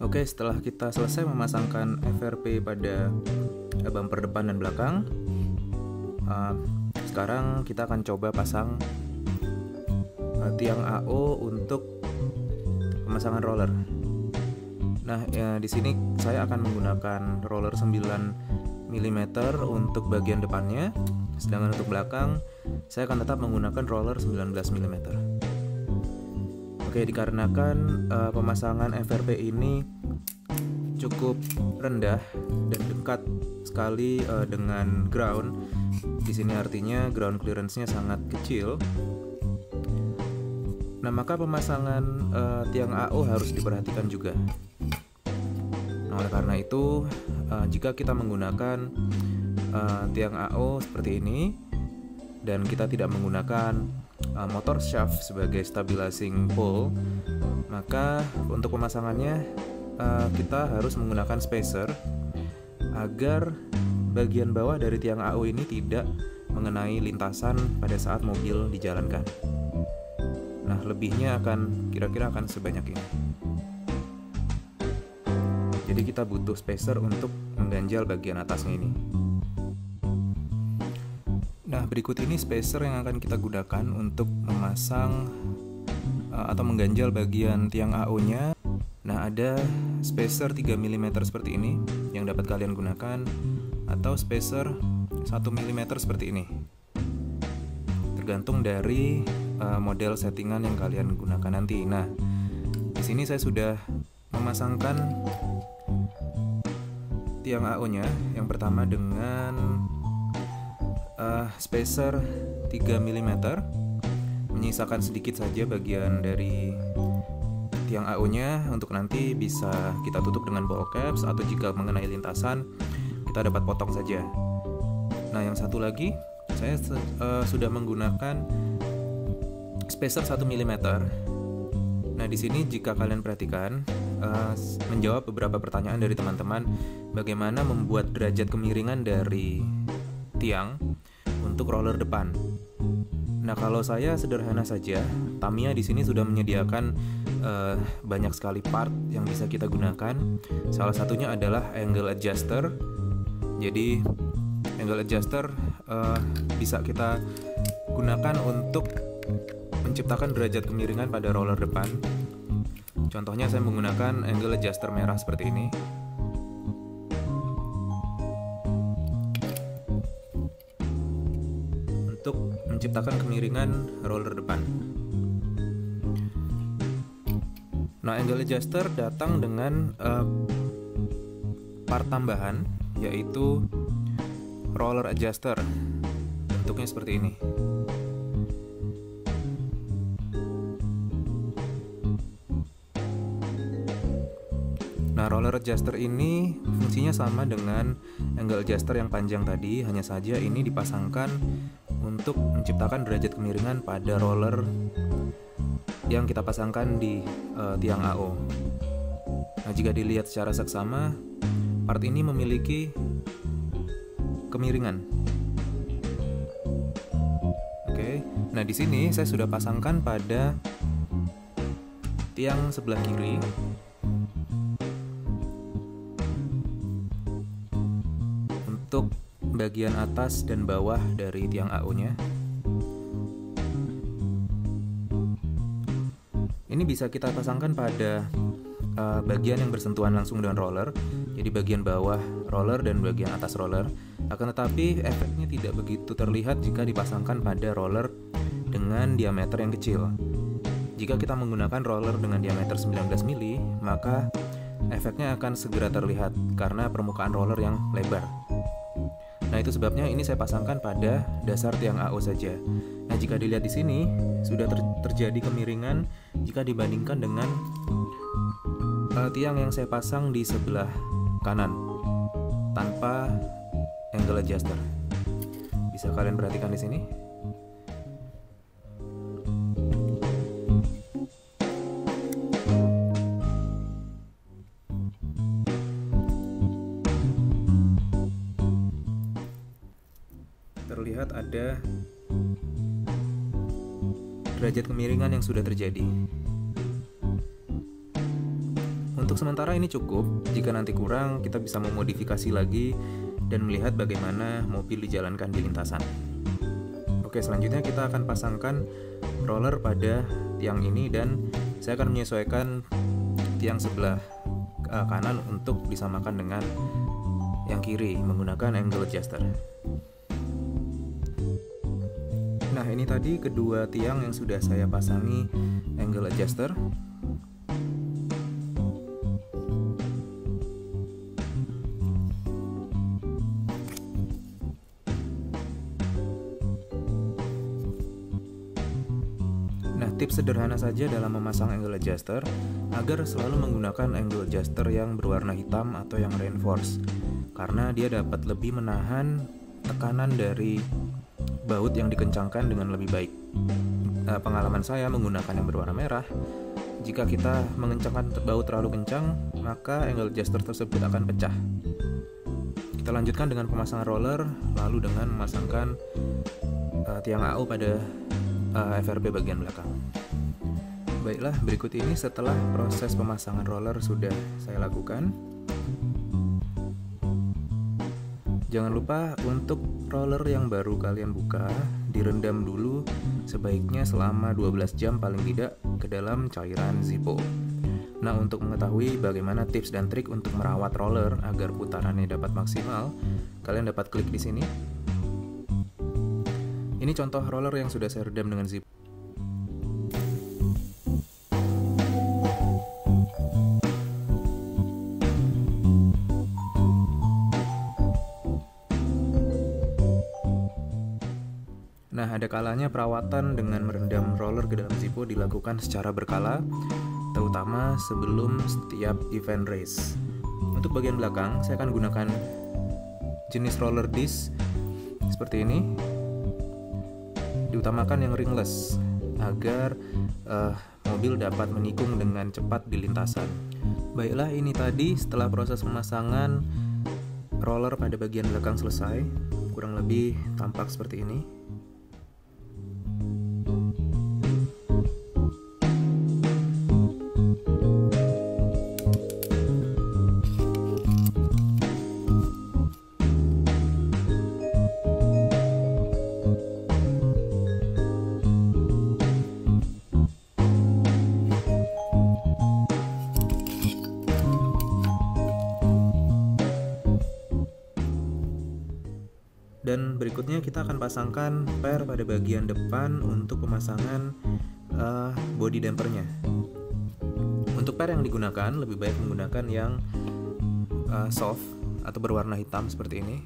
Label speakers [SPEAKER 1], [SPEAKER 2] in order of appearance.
[SPEAKER 1] Oke, setelah kita selesai memasangkan FRP pada bumper depan dan belakang, sekarang kita akan coba pasang tiang AO untuk pemasangan roller. Nah, di sini saya akan menggunakan roller 9 mm untuk bagian depannya, sedangkan untuk belakang saya akan tetap menggunakan roller 19 mm. Oke, dikarenakan pemasangan FRP ini cukup rendah dan dekat sekali dengan ground, di sini artinya ground clearance-nya sangat kecil. Nah, maka pemasangan tiang AO harus diperhatikan juga. Nah, oleh karena itu, jika kita menggunakan tiang AO seperti ini dan kita tidak menggunakan motor shaft sebagai stabilizing pole, maka untuk pemasangannya kita harus menggunakan spacer agar bagian bawah dari tiang AO ini tidak mengenai lintasan pada saat mobil dijalankan. Nah, lebihnya kira-kira akan sebanyak ini. Jadi kita butuh spacer untuk mengganjal bagian atasnya ini. Nah, berikut ini spacer yang akan kita gunakan untuk memasang atau mengganjal bagian tiang AO-nya. Nah, ada spacer 3 mm seperti ini yang dapat kalian gunakan, atau spacer 1 mm seperti ini. Tergantung dari model settingan yang kalian gunakan nanti. Nah, di sini saya sudah memasangkan tiang AO-nya yang pertama dengan spacer 3 mm, menyisakan sedikit saja bagian dari tiang AO-nya untuk nanti bisa kita tutup dengan ball caps, atau jika mengenai lintasan kita dapat potong saja. Nah, yang satu lagi saya sudah menggunakan spacer 1 mm. Nah, di sini jika kalian perhatikan, menjawab beberapa pertanyaan dari teman-teman bagaimana membuat derajat kemiringan dari tiang untuk roller depan. Nah, kalau saya sederhana saja, Tamiya di sini sudah menyediakan banyak sekali part yang bisa kita gunakan. Salah satunya adalah angle adjuster. Jadi angle adjuster bisa kita gunakan untuk menciptakan derajat kemiringan pada roller depan. Contohnya saya menggunakan angle adjuster merah seperti ini. Untuk menciptakan kemiringan roller depan. Nah, angle adjuster datang dengan part tambahan, yaitu roller adjuster. Bentuknya seperti ini. Nah, roller adjuster ini fungsinya sama dengan angle adjuster yang panjang tadi, hanya saja ini dipasangkan untuk menciptakan derajat kemiringan pada roller yang kita pasangkan di tiang AO. Nah, jika dilihat secara seksama, part ini memiliki kemiringan. Oke. Nah, di sini saya sudah pasangkan pada tiang sebelah kiri. Untuk bagian atas dan bawah dari tiang AO-nya. Ini bisa kita pasangkan pada bagian yang bersentuhan langsung dengan roller, jadi bagian bawah roller dan bagian atas roller. Akan tetapi efeknya tidak begitu terlihat jika dipasangkan pada roller dengan diameter yang kecil. Jika kita menggunakan roller dengan diameter 19 mili, maka efeknya akan segera terlihat karena permukaan roller yang lebar. Nah, itu sebabnya ini saya pasangkan pada dasar tiang AO saja. Nah, jika dilihat di sini sudah terjadi kemiringan jika dibandingkan dengan tiang yang saya pasang di sebelah kanan tanpa angle adjuster. Bisa kalian perhatikan di sini. Terlihat ada derajat kemiringan yang sudah terjadi. Untuk sementara ini cukup. Jika nanti kurang, kita bisa memodifikasi lagi dan melihat bagaimana mobil dijalankan di lintasan. Oke, selanjutnya kita akan pasangkan roller pada tiang ini dan saya akan menyesuaikan tiang sebelah kanan untuk disamakan dengan yang kiri menggunakan angle adjuster. Nah, ini tadi kedua tiang yang sudah saya pasangi angle adjuster. Nah, tips sederhana saja dalam memasang angle adjuster agar selalu menggunakan angle adjuster yang berwarna hitam atau yang reinforce, karena dia dapat lebih menahan tekanan dari baut yang dikencangkan dengan lebih baik. Pengalaman saya menggunakan yang berwarna merah, jika kita mengencangkan baut terlalu kencang, maka angle adjuster tersebut akan pecah. Kita lanjutkan dengan pemasangan roller, lalu dengan memasangkan tiang AU pada FRP bagian belakang. Baiklah, berikut ini setelah proses pemasangan roller sudah saya lakukan. Jangan lupa untuk roller yang baru kalian buka, direndam dulu sebaiknya selama 12 jam paling tidak ke dalam cairan Zippo. Nah, untuk mengetahui bagaimana tips dan trik untuk merawat roller agar putarannya dapat maksimal, kalian dapat klik di sini. Ini contoh roller yang sudah saya redam dengan Zippo. Nah, ada kalanya perawatan dengan merendam roller ke dalam Zippo dilakukan secara berkala, terutama sebelum setiap event race. Untuk bagian belakang, saya akan gunakan jenis roller disc seperti ini. Diutamakan yang ringless agar mobil dapat menikung dengan cepat di lintasan. Baiklah, ini tadi setelah proses pemasangan roller pada bagian belakang selesai. Kurang lebih tampak seperti ini. Dan berikutnya kita akan pasangkan per pada bagian depan untuk pemasangan body dampernya. Untuk per yang digunakan lebih baik menggunakan yang soft atau berwarna hitam seperti ini.